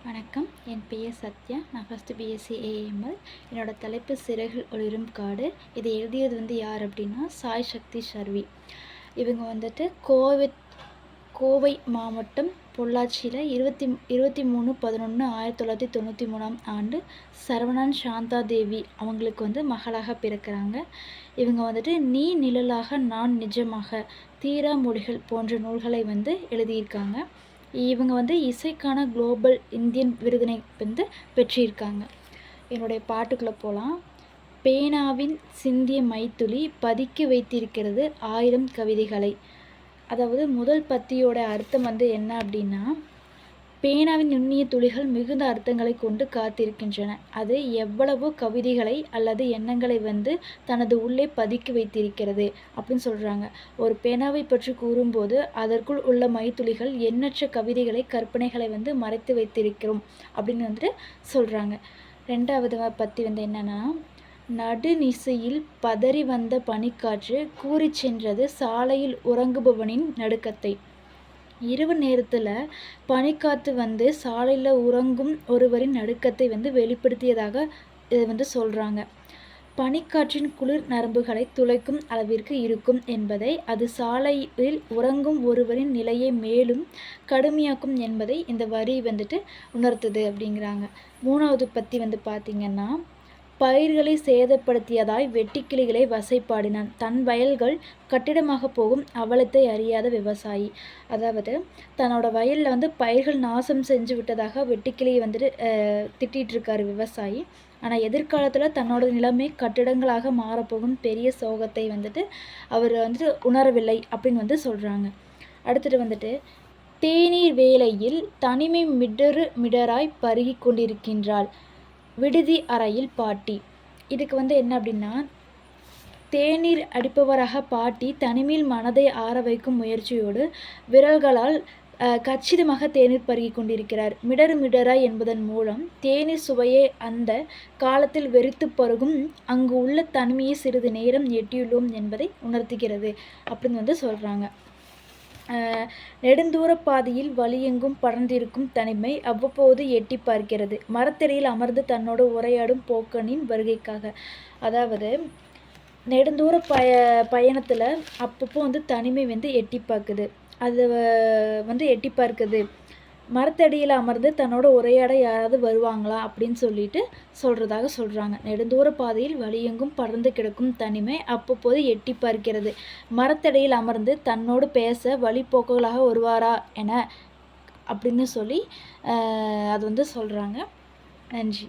வணக்கம். என் பெயர் சத்யா. நான் ஃபஸ்ட்டு பிஎஸ்சி ஏஎம்எல். என்னோடய தலைப்பு சிறகில் ஒளிரும் காடு. இதை எழுதியது யார் அப்படின்னா சாய் சக்தி ஷர்வி. இவங்க கோவை மாவட்டம் பொள்ளாச்சியில் 23/11/1993 ஆண்டு சரவணன் சாந்தா தேவி அவங்களுக்கு மகளாக பிறக்கிறாங்க. இவங்க நீ நிழலாக நான் நிஜமாக, தீரா மொழிகள் போன்ற நூல்களை எழுதியிருக்காங்க. இவங்க இசைக்கான குளோபல் இந்தியன் விருதினை பெற்றிருக்காங்க. என்னுடைய பாட்டுக்குள்ளே போகலாம். பேனாவின் சிந்திய மைத்துளி பதுக்கி வைத்திருக்கிறது 1000 கவிதைகளை. அதாவது முதல் பத்தியோட அர்த்தம் என்ன அப்படின்னா, பேனாவின் நுண்ணிய துளிகள் மிகுந்த அர்த்தங்களை கொண்டு காத்திருக்கின்றன. அது எவ்வளவோ கவிதைகளை அல்லது எண்ணங்களை தனது உள்ளே பதுக்கி வைத்திருக்கிறது அப்படின்னு சொல்கிறாங்க. ஒரு பேனாவை பற்றி கூறும்போது அதற்குள் உள்ள மைத்துளிகள் எண்ணற்ற கவிதைகளை, கற்பனைகளை மறைத்து வைத்திருக்கிறோம் அப்படின்னு சொல்கிறாங்க. ரெண்டாவது பத்தி என்னென்னா, நடுநிசையில் பதறி வந்த பனிக்காற்று கூறி சென்றது சாலையில் உறங்குபவனின் நடுக்கத்தை. இரவு நேரத்தில் பனிக்காற்று சாலையில் உறங்கும் ஒருவரின் நடுக்கத்தை வெளிப்படுத்தியதாக இது சொல்கிறாங்க. பனிக்காற்றின் குளிர் நரம்புகளை துளைக்கும் அளவிற்கு இருக்கும் என்பதை, அது சாலையில் உறங்கும் ஒருவரின் நிலையை மேலும் கடுமையாக்கும் என்பதை இந்த வரி உணர்த்துது அப்படிங்கிறாங்க. மூணாவது பற்றி பார்த்திங்கன்னா, பயிர்களை சேதப்படுத்தியதாய் வெட்டுக்கிளிகளை வசைப்பாடினான். தன் வயல்கள் கட்டிடமாக போகும் அவலத்தை அறியாத விவசாயி. அதாவது தன்னோட வயலில் பயிர்கள் நாசம் செஞ்சு விட்டதாக வெட்டுக்கிளியை திட்டிகிட்டு இருக்காரு விவசாயி. ஆனால் எதிர்காலத்தில் தன்னோட நிலைமை கட்டிடங்களாக மாறப்போகும் பெரிய சோகத்தை அவர் உணரவில்லை அப்படின்னு சொல்கிறாங்க. அடுத்துட்டு தேநீர் வேளையில் தனிமை மிடராய் பருகி கொண்டிருக்கின்றாள் விடுதி அறையில் பாட்டி. இதுக்கு என்ன அப்படின்னா, தேநீர் அடிப்பவராக பாட்டி தனிமையில் மனதை ஆற வைக்கும் முயற்சியோடு விரல்களால் கச்சிதமாக தேநீர் பருகி கொண்டிருக்கிறார். மிடராய் என்பதன் மூலம் தேநீர் சுவையை அந்த காலத்தில் வெறித்து பருகும் அங்கு உள்ள தனிமையை சிறிது நேரம் எட்டியுள்ளோம் என்பதை உணர்த்துகிறது அப்படின்னு சொல்கிறாங்க. நெடுந்தூர பாதையில் வழியெங்கும் படர்ந்திருக்கும் தனிமை அவ்வப்போது எட்டி பார்க்கிறது மரத்தடியில் அமர்ந்து தன்னோடு உரையாடும் போக்கனின் வருகைக்காக. அதாவது நெடுந்தூர பயணத்தில் அப்பப்போ தனிமை எட்டி பார்க்குது. அது எட்டி பார்க்குது. மரத்தடியில் அமர்ந்து தன்னோட உரையாட யாராவது வருவாங்களா அப்படின்னு சொல்கிறதாக சொல்கிறாங்க. நெடுந்தூர பாதையில் வழியெங்கும் பறந்து கிடக்கும் தனிமை அப்பப்போது எட்டி பார்க்கிறது. மரத்தடியில் அமர்ந்து தன்னோடு பேச வழிபோக்கர்களாக வருவாரா என அப்படின்னு அது சொல்கிறாங்க. நன்றி.